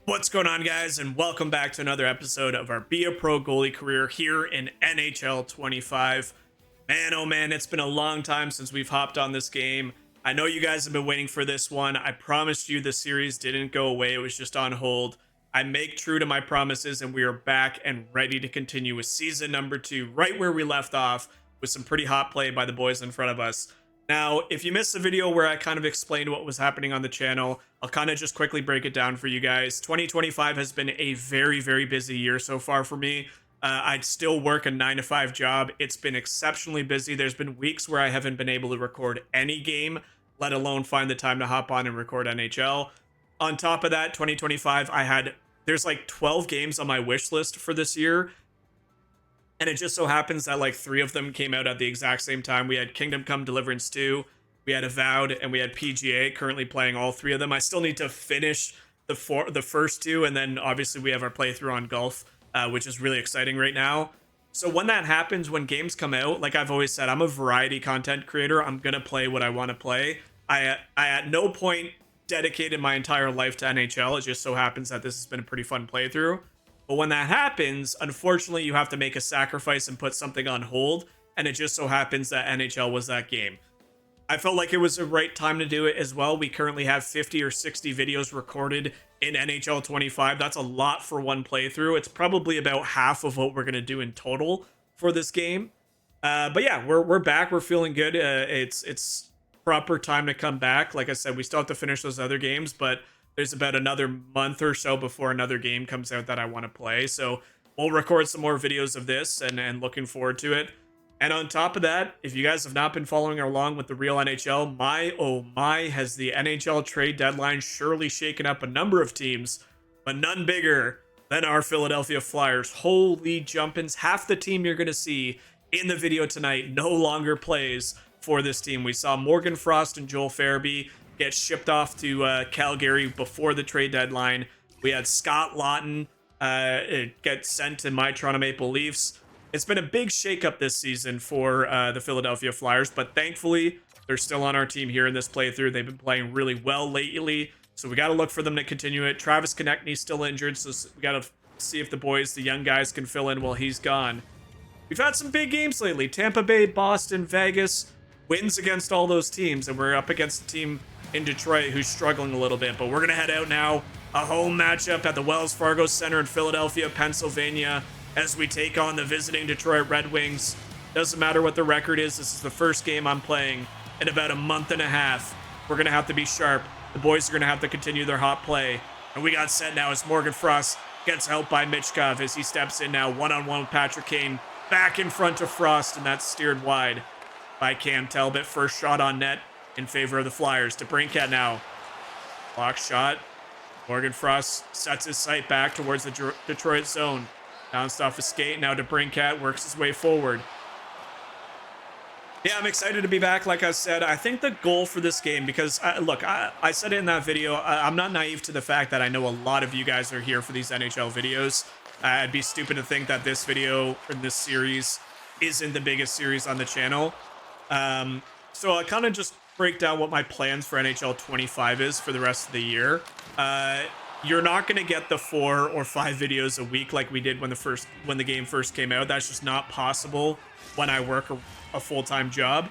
What's going on, guys, and welcome back to another episode of our Be a Pro Goalie career here in NHL 25. Man, oh man, it's been a long time since we've hopped on this game. I know you guys have been waiting for this one. I promised you the series didn't go away. It was just on hold. I make true to my promises, and we are back and ready to continue with season number 2, right where we left off, with some pretty hot play by the boys in front of us. Now, if you missed the video where I kind of explained what was happening on the channel, I'll kind of just quickly break it down for you guys. 2025 has been a very, very busy year so far for me. I'd still work a 9-to-5 job. It's been exceptionally busy. There's been weeks where I haven't been able to record any game, let alone find the time to hop on and record NHL. On top of that, 2025, there's like 12 games on my wish list for this year. And it just so happens that like 3 of them came out at the exact same time. We had Kingdom Come Deliverance 2, we had Avowed, and we had PGA, currently playing all 3 of them. I still need to finish the first 2, and then obviously we have our playthrough on Golf, which is really exciting right now. So when that happens, when games come out, like I've always said, I'm a variety content creator. I'm going to play what I want to play. I at no point dedicated my entire life to NHL. It just so happens that this has been a pretty fun playthrough. But when that happens, unfortunately, you have to make a sacrifice and put something on hold. And it just so happens that NHL was that game. I felt like it was the right time to do it as well. We currently have 50 or 60 videos recorded in NHL 25. That's a lot for one playthrough. It's probably about half of what we're going to do in total for this game. But yeah, we're back. We're feeling good. It's proper time to come back. Like I said, we still have to finish those other games, but there's about another month or so before another game comes out that I want to play. So we'll record some more videos of this and looking forward to it. And on top of that, if you guys have not been following along with the real NHL, my oh my, has the NHL trade deadline surely shaken up a number of teams, but none bigger than our Philadelphia Flyers. Holy jumpins. Half the team you're going to see in the video tonight no longer plays for this team. We saw Morgan Frost and Joel Farabee get shipped off to Calgary before the trade deadline. We had Scott Lawton get sent to my Toronto Maple Leafs. It's been a big shakeup this season for the Philadelphia Flyers, but thankfully they're still on our team here in this playthrough. They've been playing really well lately, so we got to look for them to continue it. Travis Konechny's still injured, so we got to see if the young guys, can fill in while he's gone. We've had some big games lately. Tampa Bay, Boston, Vegas, wins against all those teams, and we're up against a team in Detroit who's struggling a little bit. But we're gonna head out now, a home matchup at the Wells Fargo Center in Philadelphia, Pennsylvania, as we take on the visiting Detroit Red Wings. Doesn't matter what the record is, this is the first game I'm playing in about a month and a half. We're gonna have to be sharp. The boys are gonna have to continue their hot play, and we got set now as Morgan Frost gets helped by Michkov as he steps in now one-on-one with Patrick Kane, back in front of Frost, and that's steered wide by Cam Talbot. First shot on net in favor of the Flyers. To Brinkat now. Block shot. Morgan Frost sets his sight back towards the Detroit zone. Bounced off his skate. Now to Brinkat, works his way forward. Yeah, I'm excited to be back. Like I said, I think the goal for this game, because look, I said it in that video, I'm not naive to the fact that I know a lot of you guys are here for these NHL videos. I'd be stupid to think that this video in this series isn't the biggest series on the channel. So I kind of just break down what my plans for NHL 25 is for the rest of the year. You're not going to get the 4 or 5 videos a week like we did when the game first came out. That's just not possible when I work a full-time job.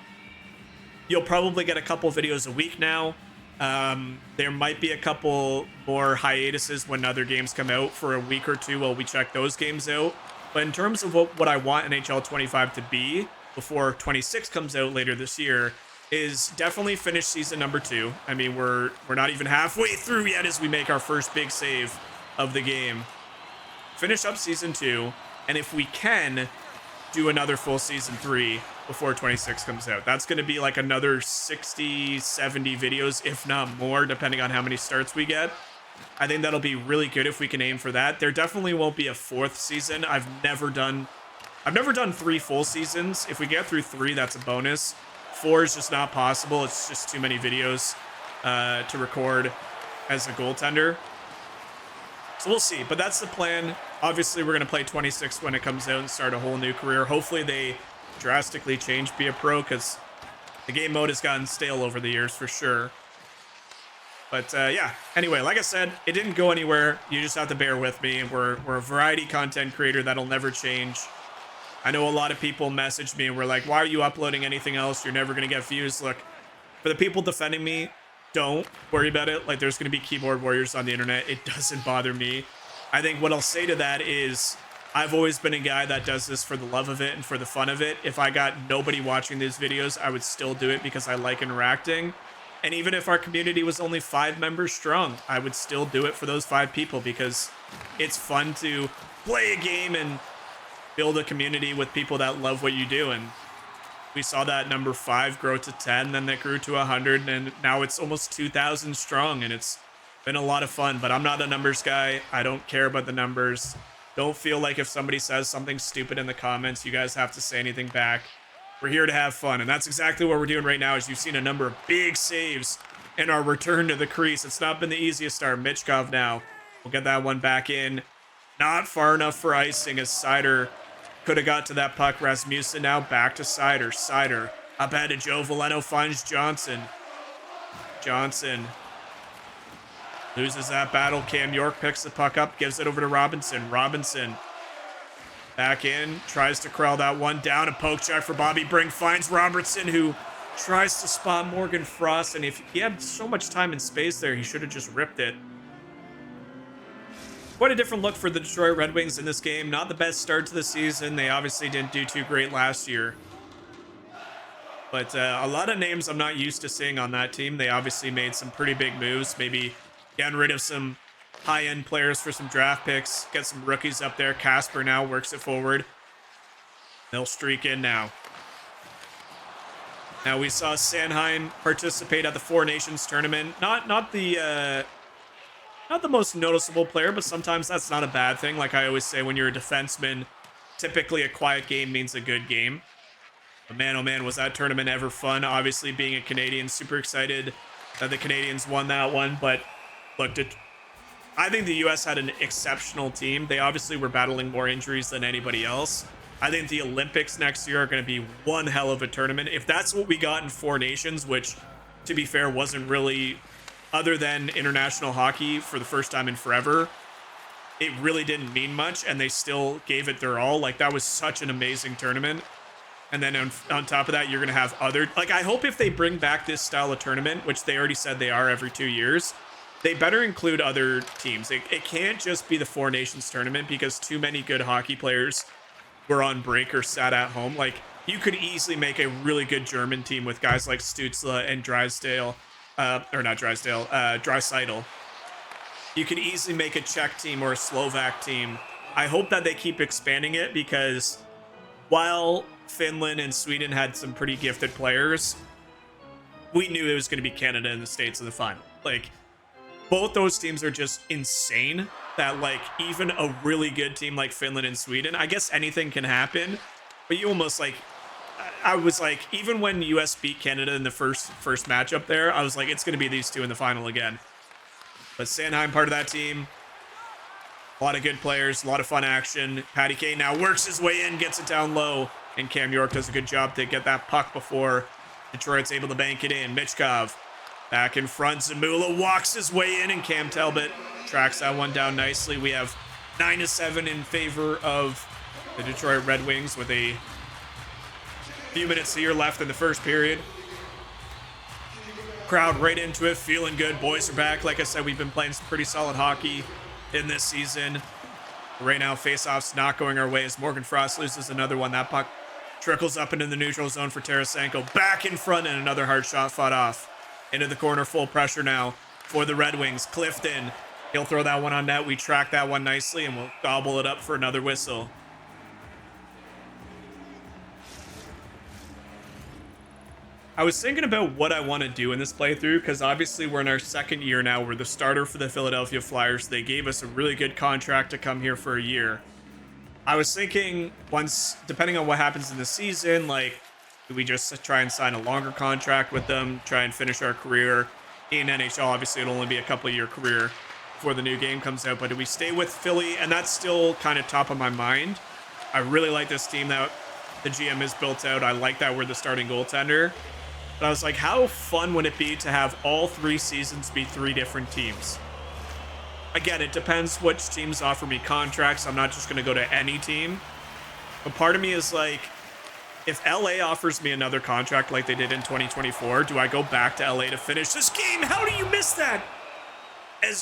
You'll probably get a couple videos a week now. There might be a couple more hiatuses when other games come out for a week or 2 while we check those games out. But in terms of what I want NHL 25 to be before 26 comes out later this year, is definitely finish season number 2. I mean, we're not even halfway through yet as we make our first big save of the game. Finish up season 2, and if we can, do another full season 3 before 26 comes out. That's going to be like another 60, 70 videos, if not more, depending on how many starts we get. I think that'll be really good if we can aim for that. There definitely won't be a 4th season. I've never done 3 full seasons. If we get through 3, that's a bonus. 4 is just not possible. It's just too many videos to record as a goaltender. So we'll see, but that's the plan. Obviously, we're going to play 26 when it comes out and start a whole new career. Hopefully, they drastically change Be a Pro, because the game mode has gotten stale over the years for sure. But yeah, anyway, like I said, it didn't go anywhere. You just have to bear with me. We're a variety content creator that'll never change. I know a lot of people message me and we're like, why are you uploading anything else? You're never going to get views. Look, for the people defending me, don't worry about it. Like, there's going to be keyboard warriors on the internet. It doesn't bother me. I think what I'll say to that is I've always been a guy that does this for the love of it and for the fun of it. If I got nobody watching these videos, I would still do it because I like interacting. And even if our community was only 5 members strong, I would still do it for those 5 people because it's fun to play a game and build a community with people that love what you do. And we saw that number 5 grow to 10, then that grew to 100, and now it's almost 2,000 strong, and it's been a lot of fun. But I'm not a numbers guy. I don't care about the numbers. Don't feel like if somebody says something stupid in the comments, you guys have to say anything back. We're here to have fun, and that's exactly what we're doing right now. As you've seen a number of big saves in our return to the crease. It's not been the easiest start. Michkov now will get that one back in. Not far enough for icing as Sider could have got to that puck. Rasmussen now back to Sider. Sider up ahead to Joe Valeno, finds Johnson. Johnson loses that battle. Cam York picks the puck up, gives it over to Robinson. Robinson back in, tries to corral that one down. A poke check for Bobby Brink, finds Robertson, who tries to spot Morgan Frost. And if he had so much time and space there, he should have just ripped it. Quite a different look for the Detroit Red Wings in this game. Not the best start to the season. They obviously didn't do too great last year. But a lot of names I'm not used to seeing on that team. They obviously made some pretty big moves. Maybe getting rid of some high-end players for some draft picks. Get some rookies up there. Casper now works it forward. They'll streak in now. Now we saw Sanheim participate at the Four Nations tournament. Not the most noticeable player, but sometimes that's not a bad thing. Like I always say, when you're a defenseman, typically a quiet game means a good game. But man, oh man, was that tournament ever fun. Obviously, being a Canadian, super excited that the Canadians won that one. But look, I think the U.S. had an exceptional team. They obviously were battling more injuries than anybody else. I think the Olympics next year are going to be one hell of a tournament. If that's what we got in Four Nations, which, to be fair, wasn't really, other than international hockey for the first time in forever, it really didn't mean much, and they still gave it their all. Like, that was such an amazing tournament. And then on top of that, you're going to have other... Like, I hope if they bring back this style of tournament, which they already said they are every 2 years, they better include other teams. It can't just be the Four Nations tournament because too many good hockey players were on break or sat at home. Like, you could easily make a really good German team with guys like Stützle and Drysdale. Draisaitl. You could easily make a Czech team or a Slovak team. I hope that they keep expanding it because while Finland and Sweden had some pretty gifted players, we knew it was going to be Canada and the States in the final. Like, both those teams are just insane that, like, even a really good team like Finland and Sweden, I guess anything can happen, but you almost, like, I was like, even when US beat Canada in the first matchup there, I was like, it's going to be these two in the final again. But Sanheim, part of that team, a lot of good players, a lot of fun action. Patty Kane now works his way in, gets it down low, and Cam York does a good job to get that puck before Detroit's able to bank it in. Michkov back in front. Zamula walks his way in, and Cam Talbot tracks that one down nicely. We have 9-7 in favor of the Detroit Red Wings with a few minutes here left in the first period. Crowd right into it, feeling good. Boys are back. Like I said, we've been playing some pretty solid hockey in this season. Right now, face-offs not going our way as Morgan Frost loses another one. That puck trickles up into the neutral zone for Tarasenko. Back in front, and another hard shot fought off. Into the corner, full pressure now for the Red Wings. Clifton, he'll throw that one on net. We track that one nicely, and we'll gobble it up for another whistle. I was thinking about what I want to do in this playthrough because obviously we're in our second year now. We're the starter for the Philadelphia Flyers. They gave us a really good contract to come here for a year. I was thinking once, depending on what happens in the season, like, do we just try and sign a longer contract with them, try and finish our career in NHL? Obviously, it'll only be a couple-year career before the new game comes out, but do we stay with Philly? And that's still kind of top of my mind. I really like this team that the GM has built out. I like that we're the starting goaltender. But I was like, how fun would it be to have all 3 seasons be 3 different teams? Again, it depends which teams offer me contracts. I'm not just going to go to any team. But part of me is like, if LA offers me another contract like they did in 2024, do I go back to LA to finish this game? How do you miss that?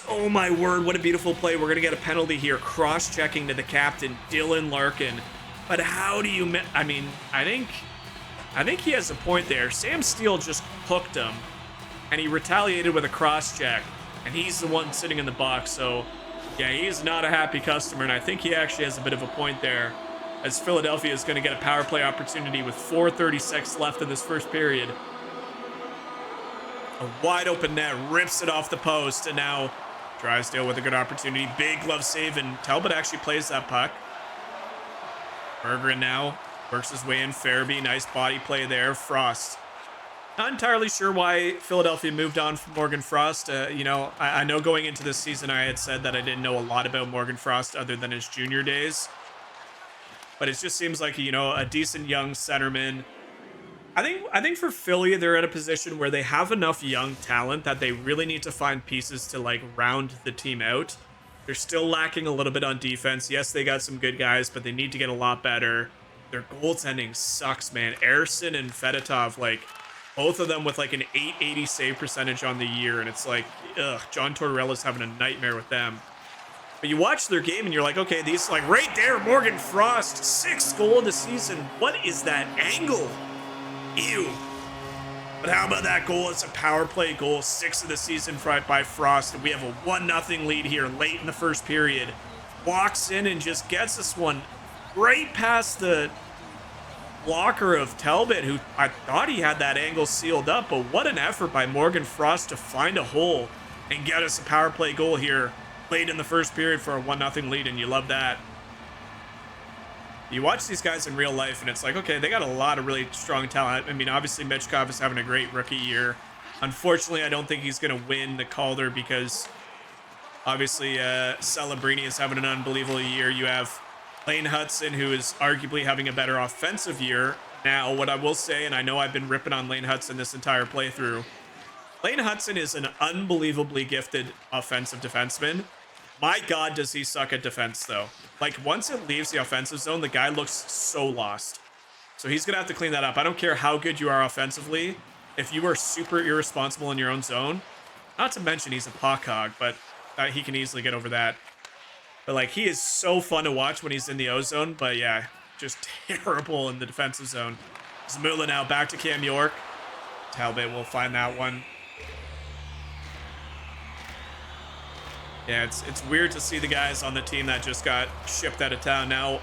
Oh my word, what a beautiful play. We're going to get a penalty here. Cross-checking to the captain, Dylan Larkin. But how do you miss? I mean, I think he has a point there. Sam Steele just hooked him, and he retaliated with a cross-check. And he's the one sitting in the box, so yeah, he's not a happy customer, and I think he actually has a bit of a point there, as Philadelphia is going to get a power play opportunity with 4:36 left in this first period. A wide open net, rips it off the post, and now Drysdale with a good opportunity. Big glove save, and Talbot actually plays that puck. Bergeron now works his way in. Farabee, nice body play there. Frost. Not entirely sure why Philadelphia moved on from Morgan Frost. You know, I know going into this season I had said that I didn't know a lot about Morgan Frost other than his junior days. But it just seems like, you know, a decent young centerman. I think for Philly, they're at a position where they have enough young talent that they really need to find pieces to, like, round the team out. They're still lacking a little bit on defense. Yes, they got some good guys, but they need to get a lot better. Their goaltending sucks, man. Ersson and Fedotov, like, both of them with like an 880 save percentage on the year. And it's like, ugh, John Tortorella's having a nightmare with them. But you watch their game and you're like, okay, these, like right there, Morgan Frost, 6th goal of the season. What is that angle? Ew. But how about that goal? It's a power play goal, 6th of the season by Frost. And we have a 1-0 lead here late in the first period. Walks in and just gets this one right past the blocker of Talbot, who I thought he had that angle sealed up, but what an effort by Morgan Frost to find a hole and get us a power play goal here late in the first period for a 1-0 lead, and you love that. You watch these guys in real life, and it's like, okay, they got a lot of really strong talent. I mean, obviously, Michkov is having a great rookie year. Unfortunately, I don't think he's going to win the Calder because, obviously, Celebrini is having an unbelievable year. You have Lane Hudson, who is arguably having a better offensive year. Now, what I will say, and I know I've been ripping on Lane Hudson this entire playthrough, Lane Hudson is an unbelievably gifted offensive defenseman. My God, does he suck at defense, though. Like, once it leaves the offensive zone, the guy looks so lost. So he's going to have to clean that up. I don't care how good you are offensively. If you are super irresponsible in your own zone, not to mention he's a puck hog, but he can easily get over that. But, like, he is so fun to watch when he's in the O-zone. But, yeah, just terrible in the defensive zone. Zamula now back to Cam York. Talbot will find that one. Yeah, it's weird to see the guys on the team that just got shipped out of town. Now,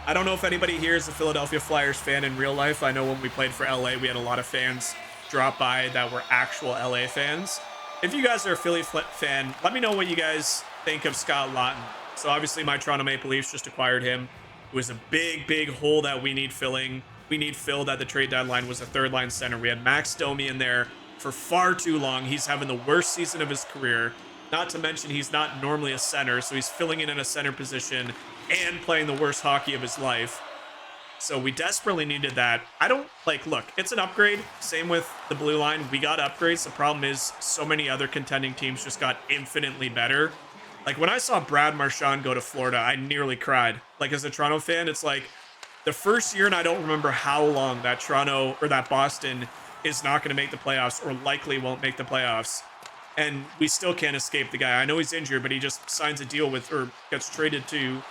I don't know if anybody here is a Philadelphia Flyers fan in real life. I know when we played for LA, we had a lot of fans drop by that were actual LA fans. If you guys are a Philly fan, let me know what you guys think of Scott Lawton. So obviously my Toronto Maple Leafs just acquired him. It was a big, big hole that we need filling. We need filled at the trade deadline was a third-line center. We had Max Domi in there for far too long. He's having the worst season of his career. Not to mention he's not normally a center, so he's filling in a center position and playing the worst hockey of his life. So we desperately needed that. Look, it's an upgrade. Same with the blue line. We got upgrades. The problem is so many other contending teams just got infinitely better. Like, when I saw Brad Marchand go to Florida, I nearly cried. Like, as a Toronto fan, it's like the first year, and I don't remember how long, that Toronto or that Boston is not going to make the playoffs or likely won't make the playoffs. And we still can't escape the guy. I know he's injured, but he just signs a deal with, or gets traded to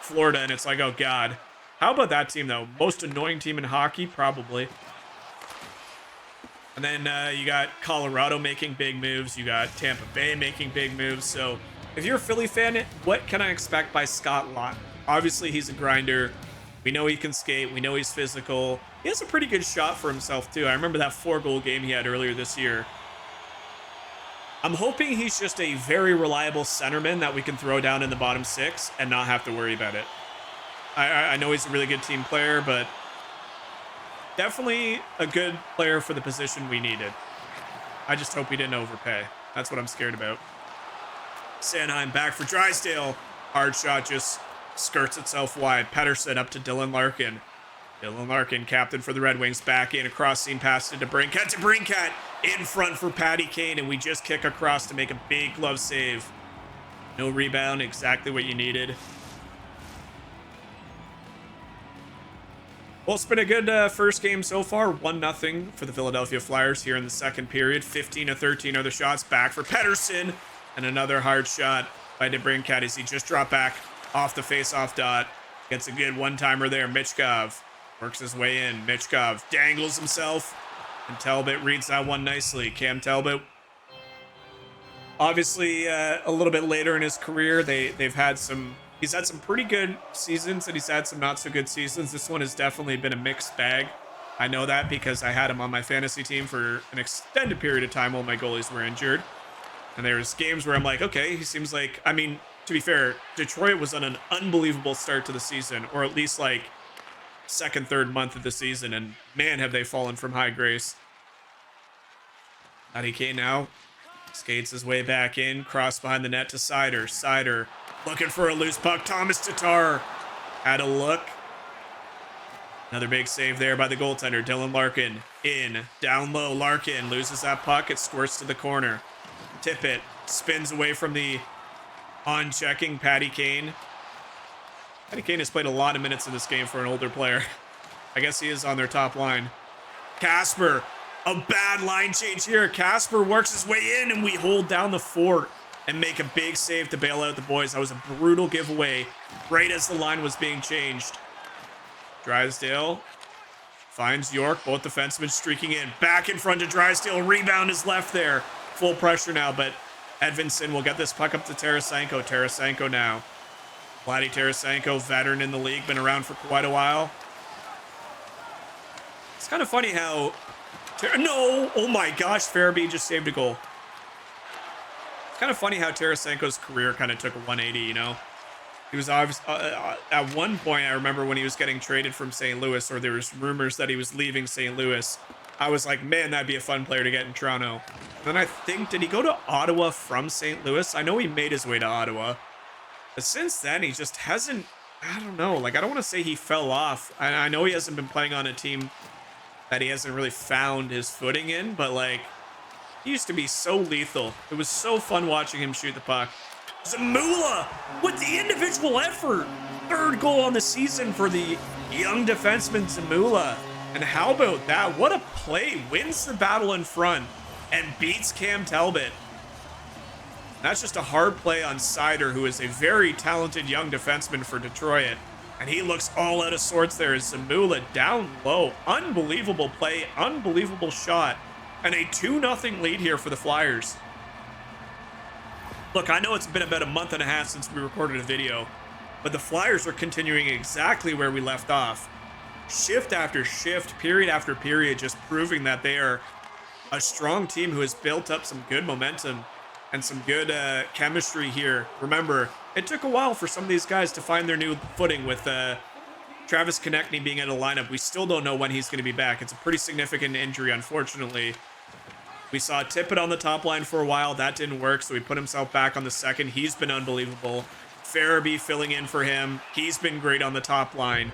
Florida, and it's like, oh, God. How about that team, though? Most annoying team in hockey? Probably. And then you got Colorado making big moves. You got Tampa Bay making big moves. So if you're a Philly fan, what can I expect by Scott Lawton? Obviously, he's a grinder. We know he can skate. We know he's physical. He has a pretty good shot for himself, too. I remember that 4-goal game he had earlier this year. I'm hoping he's just a very reliable centerman that we can throw down in the bottom 6 and not have to worry about it. I know he's a really good team player, but definitely a good player for the position we needed. I just hope he didn't overpay. That's what I'm scared about. Sanheim back for Drysdale. Hard shot just skirts itself wide. Pettersson up to Dylan Larkin. Dylan Larkin, captain for the Red Wings, back in, across seam pass to DeBrincat. DeBrincat in front for Patty Kane, and we just kick across to make a big glove save. No rebound, exactly what you needed. Well, it's been a good first game so far. 1-0 for the Philadelphia Flyers here in the second period. 15-13 are the shots. Back for Pettersson. And another hard shot by DeBrincat as he just dropped back off the face-off dot. Gets a good one-timer there. Michkov works his way in. Michkov dangles himself. And Talbot reads that one nicely. Cam Talbot, obviously a little bit later in his career, he's had some pretty good seasons and he's had some not so good seasons. This one has definitely been a mixed bag. I know that because I had him on my fantasy team for an extended period of time while my goalies were injured. And there's games where I'm like, okay, he seems like, I mean, to be fair, Detroit was on an unbelievable start to the season, or at least like second, third month of the season, and man, have they fallen from high grace. Patty Kane now skates his way back in, cross behind the net to Sider. Sider looking for a loose puck. Thomas Tatar had a look. Another big save there by the goaltender. Dylan Larkin in, down low. Larkin loses that puck. It squirts to the corner. Tippett spins away from the on-checking Patty Kane. Patty Kane has played a lot of minutes in this game for an older player. I guess he is on their top line. Casper, a bad line change here. Casper works his way in, and we hold down the fort and make a big save to bail out the boys. That was a brutal giveaway right as the line was being changed. Drysdale finds York. Both defensemen streaking in. Back in front to Drysdale. Rebound is left there. Full pressure now, but Edvinsson will get this puck up to Tarasenko. Tarasenko now. Vladdy Tarasenko, veteran in the league, been around for quite a while. It's kind of funny how... No! Oh my gosh, Farabee just saved a goal. It's kind of funny how Tarasenko's career kind of took a 180, you know? He was obviously... at one point, I remember when he was getting traded from St. Louis, or there was rumors that he was leaving St. Louis, I was like, man, that'd be a fun player to get in Toronto. Then I think, did he go to Ottawa from St. Louis? I know he made his way to Ottawa. But since then, he just hasn't, I don't know, like, I don't want to say he fell off. I know he hasn't been playing on a team that he hasn't really found his footing in, but, like, he used to be so lethal. It was so fun watching him shoot the puck. Zamula with the individual effort. Third goal on the season for the young defenseman Zamula. And how about that? What a play. Wins the battle in front and beats Cam Talbot. That's just a hard play on Sider, who is a very talented young defenseman for Detroit. And he looks all out of sorts there as Zamula down low. Unbelievable play, unbelievable shot. And a 2-0 lead here for the Flyers. Look, I know it's been about a month and a half since we recorded a video, but the Flyers are continuing exactly where we left off. Shift after shift, period after period, just proving that they are a strong team who has built up some good momentum and some good chemistry here. Remember, it took a while for some of these guys to find their new footing with Travis Konechny being out of the lineup. We still don't know when he's going to be back. It's a pretty significant injury, unfortunately. We saw Tippett on the top line for a while. That didn't work, so he put himself back on the second. He's been unbelievable. Farabee filling in for him. He's been great on the top line.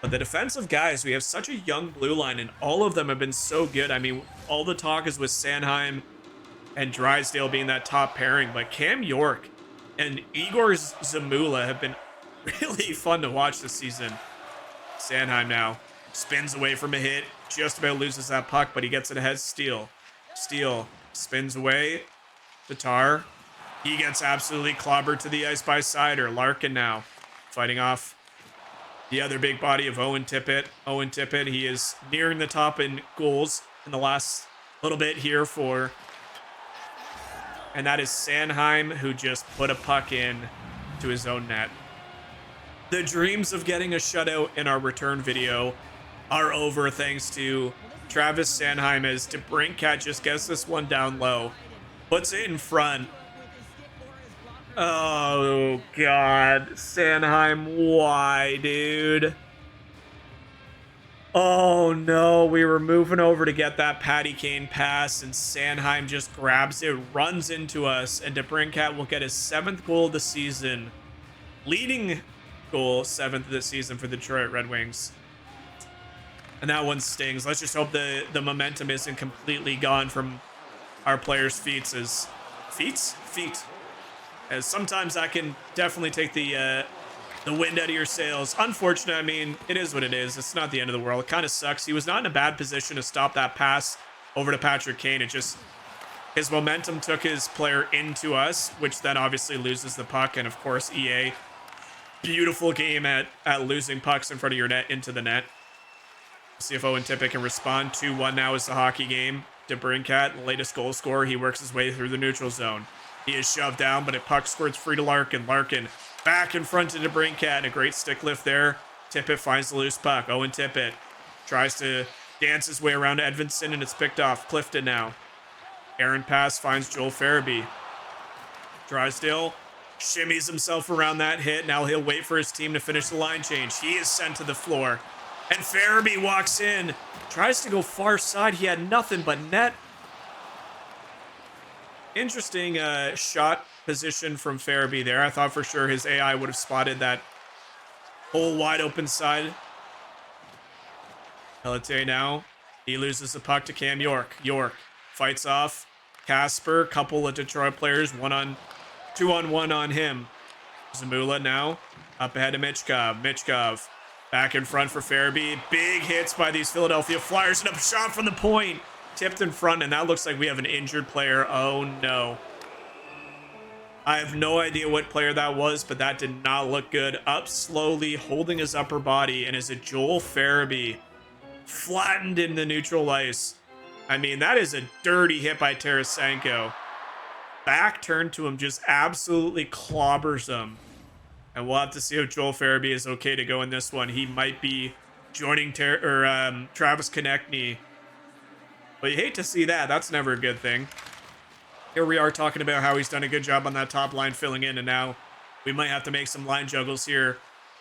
But the defensive guys, we have such a young blue line, and all of them have been so good. I mean, all the talk is with Sanheim and Drysdale being that top pairing, but Cam York and Igor Zamula have been really fun to watch this season. Sanheim now spins away from a hit, just about loses that puck, but he gets it ahead. Steele spins away. Tatar, he gets absolutely clobbered to the ice by Sider. Larkin now fighting off the other big body of Owen Tippett. Owen Tippett, he is nearing the top in goals in the last little bit here for... And that is Sanheim, who just put a puck in to his own net. The dreams of getting a shutout in our return video are over thanks to Travis Sanheim, as DeBrincat just gets this one down low. Puts it in front. Oh, God. Sanheim, why, dude? Oh, no. We were moving over to get that Patty Kane pass, and Sanheim just grabs it, runs into us, and DeBrincat will get his 7th goal of the season. Leading goal, 7th of the season for the Detroit Red Wings. And that one stings. Let's just hope the momentum isn't completely gone from our players' feet. Feet. As sometimes that can definitely take the wind out of your sails. Unfortunate, I mean, it is what it is. It's not the end of the world. It kind of sucks. He was not in a bad position to stop that pass over to Patrick Kane. It just, his momentum took his player into us, which then obviously loses the puck. And of course, EA, beautiful game at losing pucks in front of your net into the net. See if Owen Tippett can respond. 2-1 now is the hockey game. DeBrincat, latest goal scorer. He works his way through the neutral zone. He is shoved down, but a puck squirts free to Larkin. Larkin back in front to DeBrincat. A great stick lift there. Tippett finds the loose puck. Owen Tippett tries to dance his way around to Edvinsson, and it's picked off. Clifton now. Aaron pass finds Joel Farabee. Drysdale shimmies himself around that hit. Now he'll wait for his team to finish the line change. He is sent to the floor. And Farabee walks in. Tries to go far side. He had nothing but net. Interesting shot position from Farabee there. I thought for sure his AI would have spotted that whole wide open side. Pelletier now. He loses the puck to Cam York. York fights off Casper. Couple of Detroit players. 2-on-1 on him. Zamula now up ahead to Michkov. Michkov back in front for Farabee. Big hits by these Philadelphia Flyers. And a shot from the point. Tipped in front, and that looks like we have an injured player. Oh, no. I have no idea what player that was, but that did not look good. Up slowly, holding his upper body, and is it Joel Farabee? Flattened in the neutral ice. I mean, that is a dirty hit by Tarasenko. Back turn to him, just absolutely clobbers him. And we'll have to see if Joel Farabee is okay to go in this one. He might be joining Travis Konechny. But you hate to see that. That's never a good thing. Here we are talking about how he's done a good job on that top line filling in, and now we might have to make some line juggles here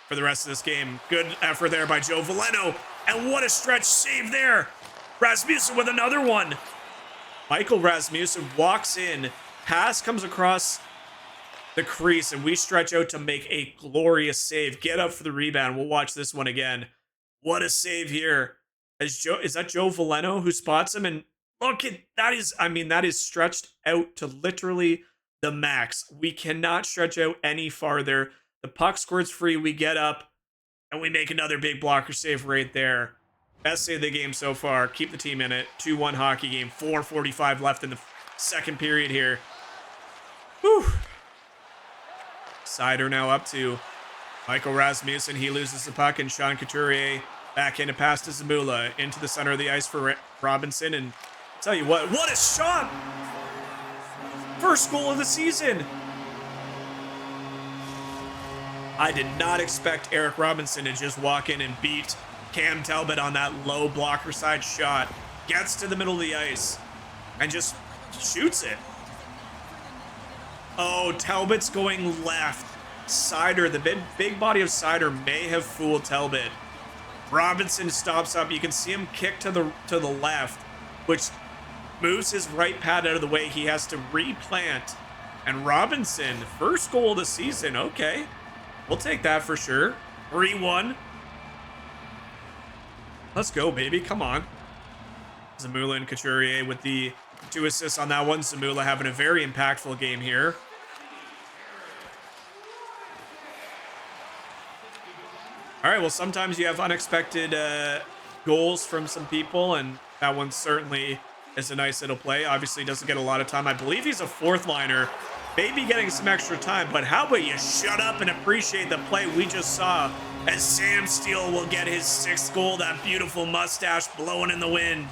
for the rest of this game. Good effort there by Joe Veleno. And what a stretch save there. Rasmussen with another one. Michael Rasmussen walks in. Pass comes across the crease, and we stretch out to make a glorious save. Get up for the rebound. We'll watch this one again. What a save here. Is that Joe Veleno who spots him? And look at that that is stretched out to literally the max. We cannot stretch out any farther. The puck squirts free. We get up and we make another big blocker save right there. Best save of the game so far. Keep the team in it. 2-1 hockey game. 4:45 left in the second period here. Whew. Sider now up to Michael Rasmussen. He loses the puck, and Sean Couturier back in a pass to Zamula into the center of the ice for Robinson. And I'll tell you what a shot! First goal of the season. I did not expect Eric Robinson to just walk in and beat Cam Talbot on that low blocker side shot. Gets to the middle of the ice and just shoots it. Oh, Talbot's going left. Sider, the big body of Sider may have fooled Talbot. Robinson stops up. You can see him kick to the left, which moves his right pad out of the way. He has to replant. And Robinson, first goal of the season. Okay, we'll take that for sure. 3-1. Let's go, baby. Come on. Zamula and Couturier with the 2 assists on that one. Zamula having a very impactful game here. All right, well, sometimes you have unexpected goals from some people, and that one certainly is a nice little play. Obviously, doesn't get a lot of time. I believe he's a fourth liner, maybe getting some extra time, but how about you shut up and appreciate the play we just saw as Sam Steele will get his 6th goal, that beautiful mustache blowing in the wind.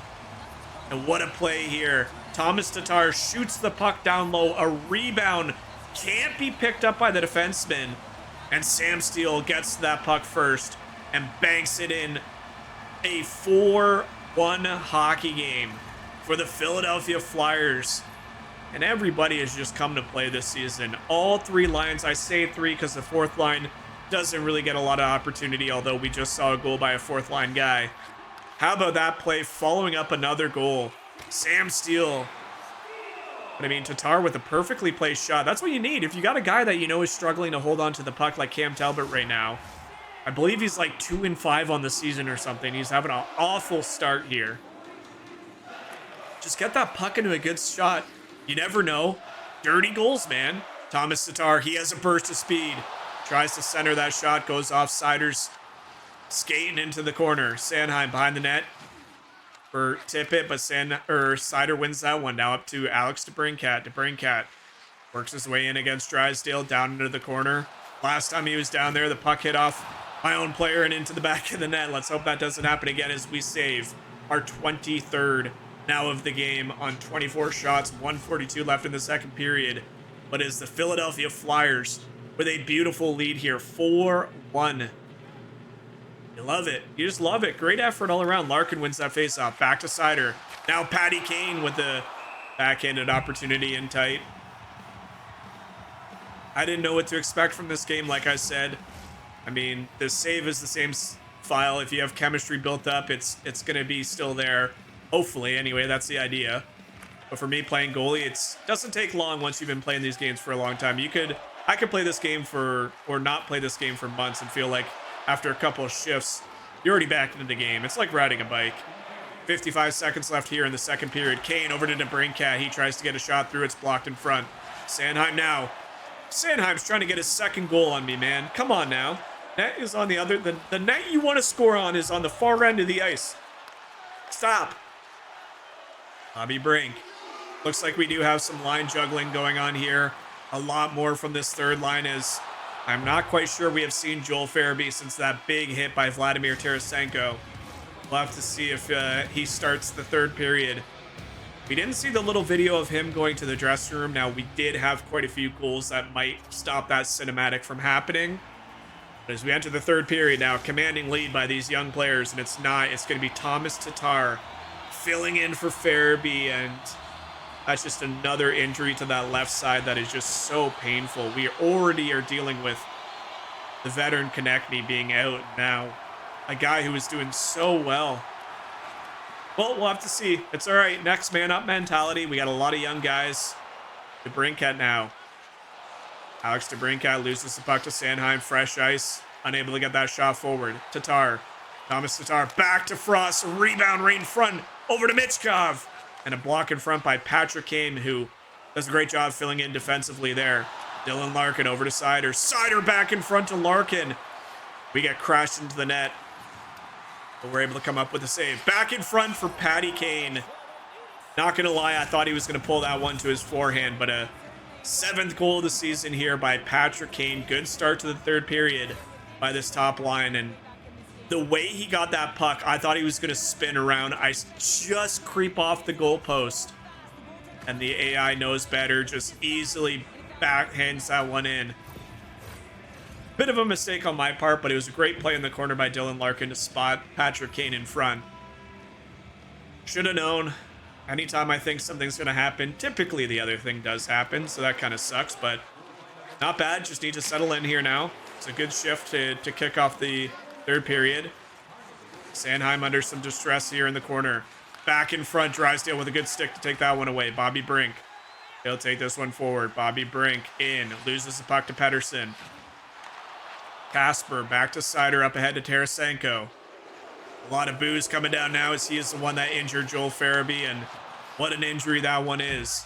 And what a play here. Thomas Tatar shoots the puck down low. A rebound can't be picked up by the defenseman. And Sam Steele gets that puck first and banks it in. A 4-1 hockey game for the Philadelphia Flyers. And everybody has just come to play this season. All 3 lines. I say 3 because the 4th line doesn't really get a lot of opportunity, although we just saw a goal by a 4th line guy. How about that play following up another goal? Sam Steele. But I mean, Tatar with a perfectly placed shot. That's what you need. If you got a guy that you know is struggling to hold on to the puck like Cam Talbot right now, I believe he's like 2-5 on the season or something. He's having an awful start here. Just get that puck into a good shot. You never know. Dirty goals, man. Thomas Tatar, he has a burst of speed. Tries to center that shot, goes off. Sider's skating into the corner. Sanheim behind the net for Tippett, but Sider wins that one. Now up to Alex DeBrincat. DeBrincat works his way in against Drysdale, down into the corner. Last time he was down there, the puck hit off my own player and into the back of the net. Let's hope that doesn't happen again as we save our 23rd now of the game on 24 shots, 142 left in the second period. But it's the Philadelphia Flyers with a beautiful lead here, 4-1. You love it. You just love it. Great effort all around. Larkin wins that faceoff. Back to Sider. Now Patty Kane with the backhanded opportunity in tight. I didn't know what to expect from this game, like I said. I mean, the save is the same file. If you have chemistry built up, it's going to be still there. Hopefully, anyway, that's the idea. But for me playing goalie, it doesn't take long once you've been playing these games for a long time. I could play this game or not play this game for months and feel like after a couple of shifts, you're already back into the game. It's like riding a bike. 55 seconds left here in the second period. Kane over to DeBrincat. He tries to get a shot through. It's blocked in front. Sanheim now. Sanheim's trying to get his second goal on me, man. Come on now. Net is on the other. The net you want to score on is on the far end of the ice. Stop. Bobby Brink. Looks like we do have some line juggling going on here. A lot more from this third line as I'm not quite sure we have seen Joel Farabee since that big hit by Vladimir Tarasenko. We'll have to see if he starts the third period. We didn't see the little video of him going to the dressing room. Now, we did have quite a few goals that might stop that cinematic from happening. But as we enter the third period now, commanding lead by these young players, and it's going to be Thomas Tatar filling in for Farabee, and that's just another injury to that left side that is just so painful. We already are dealing with the veteran Konechny being out now. A guy who was doing so well. Well, we'll have to see. It's all right. Next man up mentality. We got a lot of young guys. DeBrincat now. Alex DeBrincat loses the puck to Sanheim. Fresh ice. Unable to get that shot forward. Tatar. Thomas Tatar back to Frost. Rebound right in front. Over to Michkov. And a block in front by Patrick Kane, who does a great job filling in defensively there. Dylan Larkin over to Sider. Sider back in front to Larkin. We get crashed into the net. But we're able to come up with a save. Back in front for Patty Kane. Not going to lie, I thought he was going to pull that one to his forehand, but a 7th goal of the season here by Patrick Kane. Good start to the third period by this top line, and the way he got that puck, I thought he was going to spin around. I just creep off the goalpost, and the AI knows better, just easily backhands that one in. Bit of a mistake on my part, but it was a great play in the corner by Dylan Larkin to spot Patrick Kane in front. Should have known. Anytime I think something's going to happen, typically the other thing does happen, so that kind of sucks, but not bad. Just need to settle in here now. It's a good shift to kick off the third period. Sanheim under some distress here in the corner. Back in front, Drysdale with a good stick to take that one away. Bobby Brink. He'll take this one forward. Bobby Brink in. Loses the puck to Pettersson. Casper back to Sider, up ahead to Tarasenko. A lot of boos coming down now as he is the one that injured Joel Farabee, and what an injury that one is.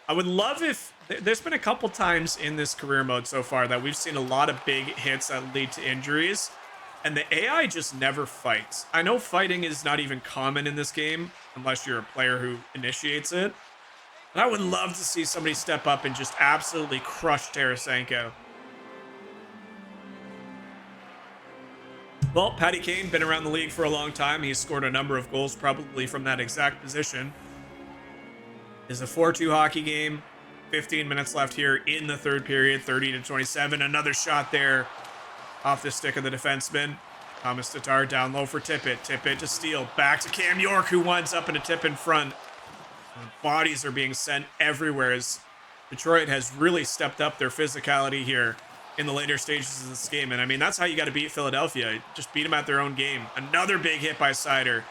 I would love if... There's been a couple times in this career mode so far that we've seen a lot of big hits that lead to injuries, and the AI just never fights. I know fighting is not even common in this game, unless you're a player who initiates it. But I would love to see somebody step up and just absolutely crush Tarasenko. Well, Patty Kane, been around the league for a long time. He's scored a number of goals, probably from that exact position. It's a 4-2 hockey game. 15 minutes left here in the third period, 30-27. Another shot there off the stick of the defenseman. Thomas Tatar down low for Tippett. Tippett to steal. Back to Cam York, who winds up in a tip in front. Bodies are being sent everywhere as Detroit has really stepped up their physicality here in the later stages of this game. And I mean, that's how you got to beat Philadelphia. Just beat them at their own game. Another big hit by Sider.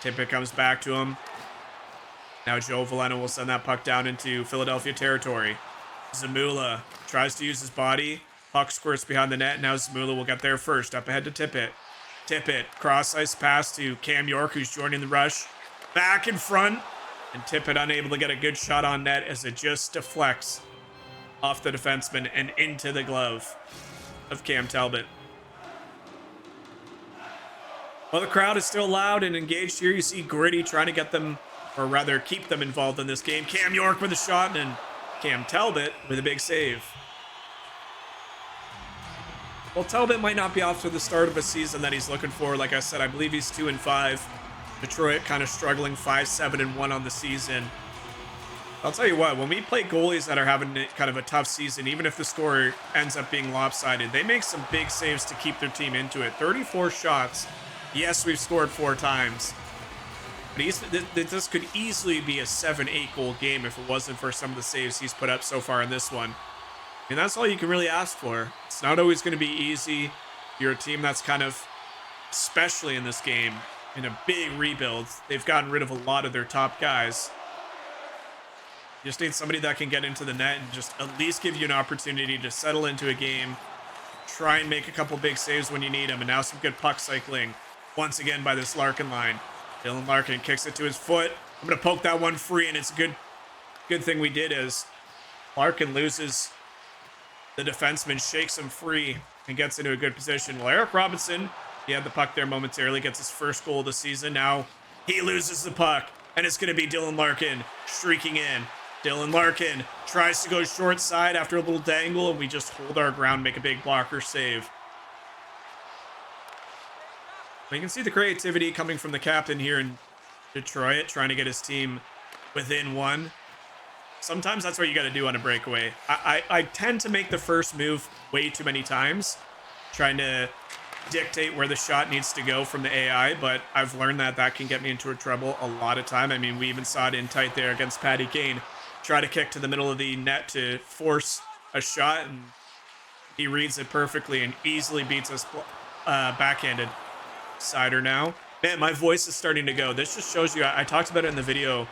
Tippett comes back to him. Now Joe Veleno will send that puck down into Philadelphia territory. Zamula tries to use his body. Puck squirts behind the net. Now Zamula will get there first. Up ahead to Tippett. Tippett, cross ice pass to Cam York, who's joining the rush. Back in front. And Tippett unable to get a good shot on net as it just deflects off the defenseman and into the glove of Cam Talbot. Well, the crowd is still loud and engaged here. You see Gritty trying to get them, or rather keep them involved in this game. Cam York with a shot and Cam Talbot with a big save. Well, Talbot might not be off to the start of a season that he's looking for. Like I said, I believe he's 2-5. Detroit kind of struggling 5-7-1 on the season. I'll tell you what, when we play goalies that are having kind of a tough season, even if the score ends up being lopsided, they make some big saves to keep their team into it. 34 shots. Yes, we've scored 4 times. But this could easily be a 7-8 goal game if it wasn't for some of the saves he's put up so far in this one. And that's all you can really ask for. It's not always going to be easy. You're a team that's kind of, especially in this game, in a big rebuild. They've gotten rid of a lot of their top guys. You just need somebody that can get into the net and just at least give you an opportunity to settle into a game, try and make a couple big saves when you need them, and now some good puck cycling once again by this Larkin line. Dylan Larkin kicks it to his foot. I'm going to poke that one free, and it's a good thing we did as Larkin loses the defenseman, shakes him free, and gets into a good position. Well, Eric Robinson, he had the puck there momentarily, gets his first goal of the season. Now he loses the puck, and it's going to be Dylan Larkin streaking in. Dylan Larkin tries to go short side after a little dangle, and we just hold our ground, make a big blocker save. But you can see the creativity coming from the captain here in Detroit, trying to get his team within 1. Sometimes that's what you got to do on a breakaway. I tend to make the first move way too many times, trying to dictate where the shot needs to go from the AI, but I've learned that can get me into trouble a lot of time. I mean, we even saw it in tight there against Patty Kane. Try to kick to the middle of the net to force a shot, and he reads it perfectly and easily beats us backhanded. Sider now. Man, my voice is starting to go. This just shows you, I talked about it in the video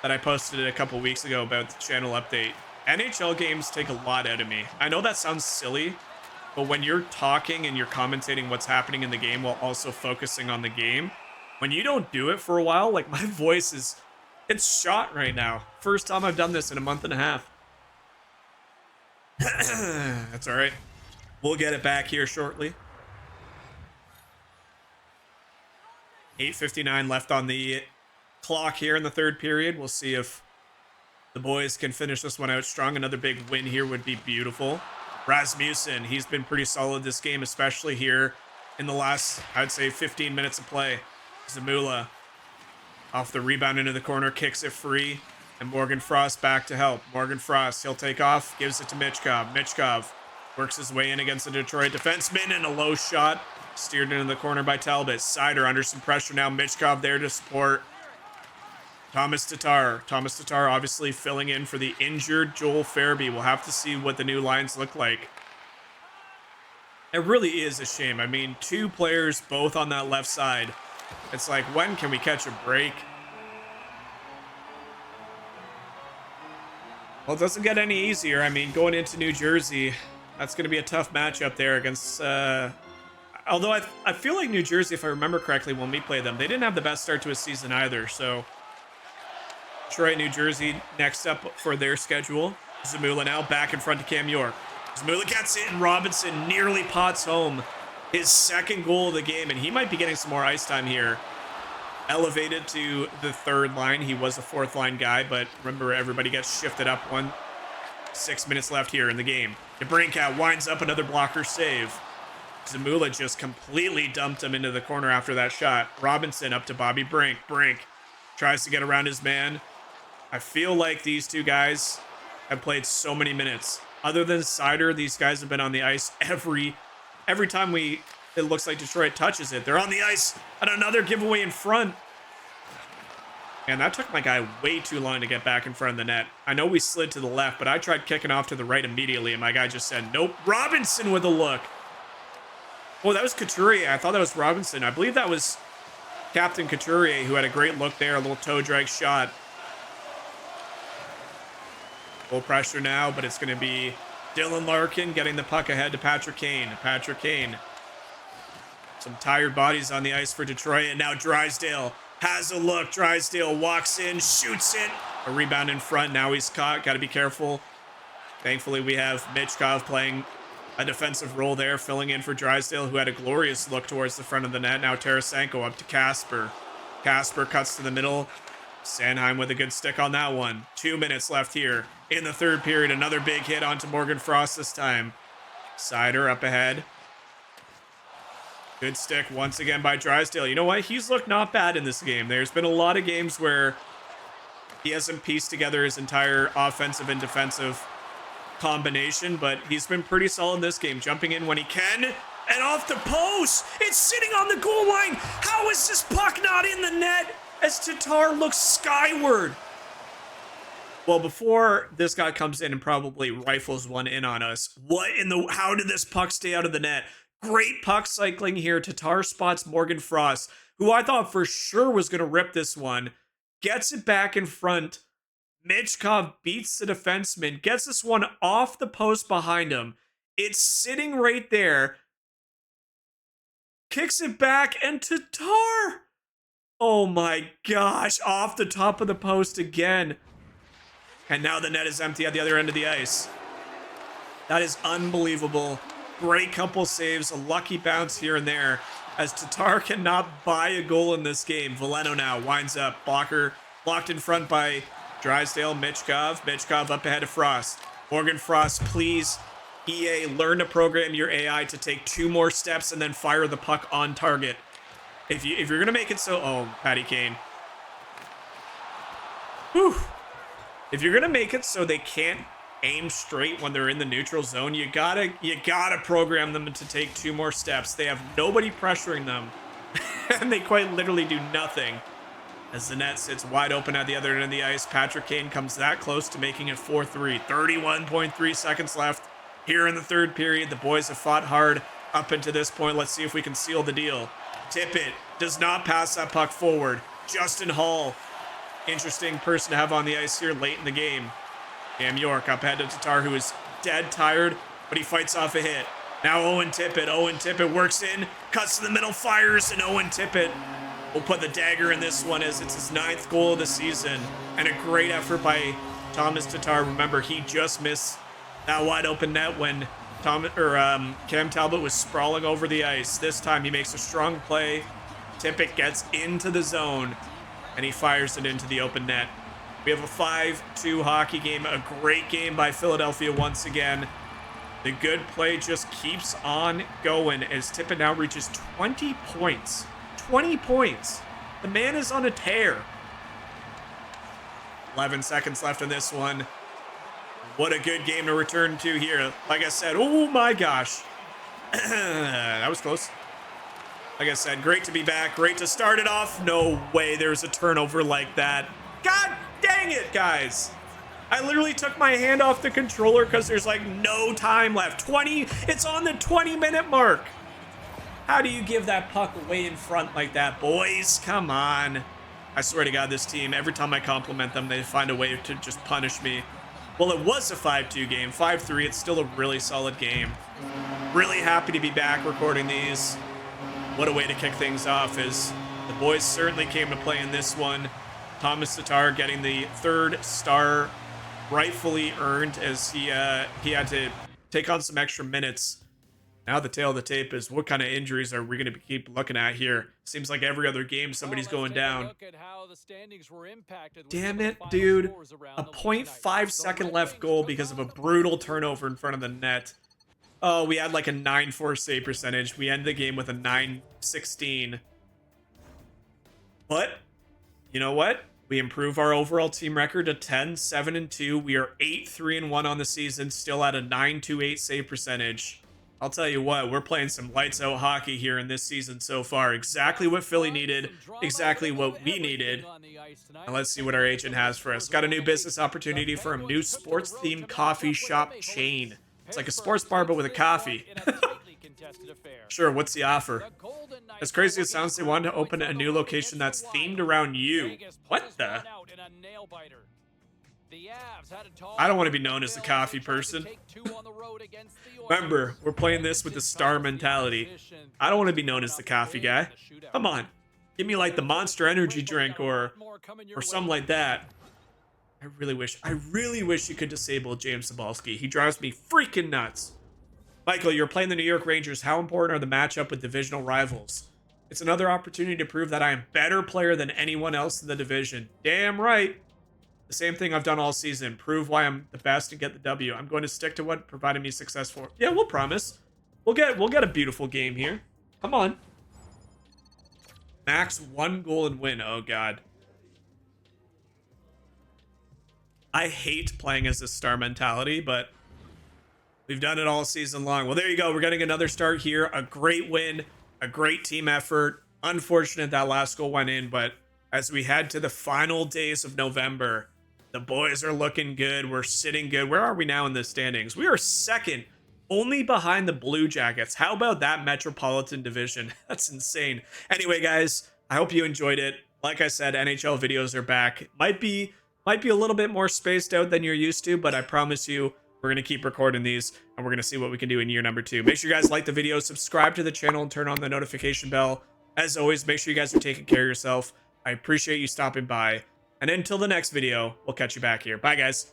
that I posted a couple weeks ago about the channel update. NHL games take a lot out of me. I know that sounds silly, but when you're talking and you're commentating what's happening in the game while also focusing on the game, when you don't do it for a while, like my voice is, it's shot right now. First time I've done this in a month and a half. That's all right. We'll get it back here shortly. 8:59 left on the clock here in the third period. We'll see if the boys can finish this one out strong. Another big win here would be beautiful. Rasmussen, he's been pretty solid this game, especially here in the last, I'd say, 15 minutes of play. Zamula off the rebound into the corner, kicks it free, and Morgan Frost back to help. Morgan Frost, he'll take off, gives it to Michkov. Michkov works his way in against the Detroit defenseman, and a low shot steered into the corner by Talbot. Sider under some pressure now. Michkov there to support Thomas Tatar. Thomas Tatar obviously filling in for the injured Joel Farabee. We'll have to see what the new lines look like. It really is a shame. I mean, 2 players both on that left side. It's like, when can we catch a break? Well, it doesn't get any easier. I mean, going into New Jersey, that's going to be a tough matchup there against... although I feel like New Jersey, if I remember correctly, when we played them, they didn't have the best start to a season either, so... Detroit, New Jersey next up for their schedule. Zamula now back in front to Cam York. Zamula gets it, and Robinson nearly pots home his second goal of the game, and he might be getting some more ice time here. Elevated to the third line. He was a fourth line guy, but remember, everybody gets shifted up. 6 minutes left here in the game. DeBrincat winds up another blocker save. Zamula just completely dumped him into the corner after that shot. Robinson up to Bobby Brink. Brink tries to get around his man. I feel like these 2 guys have played so many minutes. Other than Sider, these guys have been on the ice every time it looks like Detroit touches it. They're on the ice, and another giveaway in front. And that took my guy way too long to get back in front of the net. I know we slid to the left, but I tried kicking off to the right immediately, and my guy just said, nope. Robinson with a look. Oh, that was Couturier. I thought that was Robinson. I believe that was Captain Couturier who had a great look there, a little toe drag shot. Full pressure now, but it's going to be Dylan Larkin getting the puck ahead to Patrick Kane. Patrick Kane. Some tired bodies on the ice for Detroit. And now Drysdale has a look. Drysdale walks in, shoots it. A rebound in front. Now he's caught. Got to be careful. Thankfully, we have Michkov playing a defensive role there, filling in for Drysdale, who had a glorious look towards the front of the net. Now Tarasenko up to Casper. Casper cuts to the middle. Sanheim with a good stick on that one. 2 minutes left here in the third period. Another big hit onto Morgan Frost this time. Sider up ahead. Good stick once again by Drysdale. You know what? He's looked not bad in this game. There's been a lot of games where he hasn't pieced together his entire offensive and defensive combination, but he's been pretty solid in this game, jumping in when he can, and off the post. It's sitting on the goal line. How is this puck not in the net as Tatar looks skyward? Well, before this guy comes in and probably rifles one in on us, how did this puck stay out of the net? Great puck cycling here. Tatar spots Morgan Frost, who I thought for sure was going to rip this one, gets it back in front. Michkov beats the defenseman, gets this one off the post behind him. It's sitting right there. Kicks it back, and Tatar! Oh my gosh, off the top of the post again. And now the net is empty at the other end of the ice. That is unbelievable. Great couple saves, a lucky bounce here and there, as Tatar cannot buy a goal in this game. Veleno now winds up. Blocker blocked in front by Drysdale. Michkov up ahead of Frost. Morgan Frost, please, EA, learn to program your AI to take 2 more steps and then fire the puck on target. If you're gonna make it so, oh, Patty Kane. Whew. If you're gonna make it so they can't aim straight when they're in the neutral zone, you gotta program them to take 2 more steps. They have nobody pressuring them, and they quite literally do nothing. As the net sits wide open at the other end of the ice, Patrick Kane comes that close to making it 4-3. 31.3 seconds left here in the third period. The boys have fought hard up into this point. Let's see if we can seal the deal. Tippett does not pass that puck forward. Justin Hall, interesting person to have on the ice here late in the game. Cam York up ahead to Tatar, who is dead tired, but he fights off a hit. Now Owen Tippett. Owen Tippett works in, cuts to the middle, fires, and Owen Tippett will put the dagger in this one as it's his 9th goal of the season. And a great effort by Thomas Tatar. Remember, he just missed that wide open net when Cam Talbot was sprawling over the ice. This time he makes a strong play. Tippett gets into the zone, and he fires it into the open net. We have a 5-2 hockey game, a great game by Philadelphia once again. The good play just keeps on going as Tippett now reaches 20 points. 20 points. The man is on a tear. 11 seconds left in this one. What a good game to return to here. Like I said, oh my gosh. That was close. Like I said, great to be back. Great to start it off. No way there's a turnover like that. God dang it, guys. I literally took my hand off the controller because there's like no time left. It's on the 20-minute mark. How do you give that puck away in front like that, boys? Come on. I swear to God, this team, every time I compliment them, they find a way to just punish me. Well, it was a 5-2 game. 5-3, it's still a really solid game. Really happy to be back recording these. What a way to kick things off, as the boys certainly came to play in this one. Thomas Tatar getting the 3rd star, rightfully earned, as he had to take on some extra minutes. Now the tail of the tape is, what kind of injuries are we going to keep looking at here? Seems like every other game somebody's going down. Damn it, dude. A 0.5 second left goal because of a brutal turnover in front of the net. Oh, we had like a 9-4 save percentage. We ended the game with a 9-16. But, you know what? We improve our overall team record to 10-7-2. We are 8-3-1 on the season, still at a 928 save percentage. I'll tell you what, we're playing some lights out hockey here in this season so far. Exactly what Philly needed, exactly what we needed. And let's see what our agent has for us. Got a new business opportunity for a new sports-themed coffee shop chain. It's like a sports bar, but with a coffee. Sure, what's the offer? As crazy as it sounds, they want to open a new location that's themed around you. What the? I don't want to be known as the coffee person. Remember, we're playing this with the star mentality. I don't want to be known as the coffee guy. Come on. Give me like the Monster Energy drink or something like that. I really wish you could disable James Cybulski. He drives me freaking nuts. Michael, you're playing the New York Rangers. How important are the matchup with divisional rivals? It's another opportunity to prove that I am a better player than anyone else in the division. Damn right. The same thing I've done all season. Prove why I'm the best and get the W. I'm going to stick to what provided me success for. Yeah, we'll promise. We'll get a beautiful game here. Come on. Max 1 goal and win. Oh, God. I hate playing as this star mentality, but we've done it all season long. Well, there you go. We're getting another start here. A great win. A great team effort. Unfortunate that last goal went in, but as we head to the final days of November, the boys are looking good. We're sitting good. Where are we now in the standings? We are second, only behind the Blue Jackets. How about that Metropolitan Division? That's insane. Anyway, guys, I hope you enjoyed it. Like I said, NHL videos are back. Might be a little bit more spaced out than you're used to, but I promise you, we're going to keep recording these, and we're going to see what we can do in year number 2. Make sure you guys like the video, subscribe to the channel, and turn on the notification bell. As always, make sure you guys are taking care of yourself. I appreciate you stopping by. And until the next video, we'll catch you back here. Bye, guys.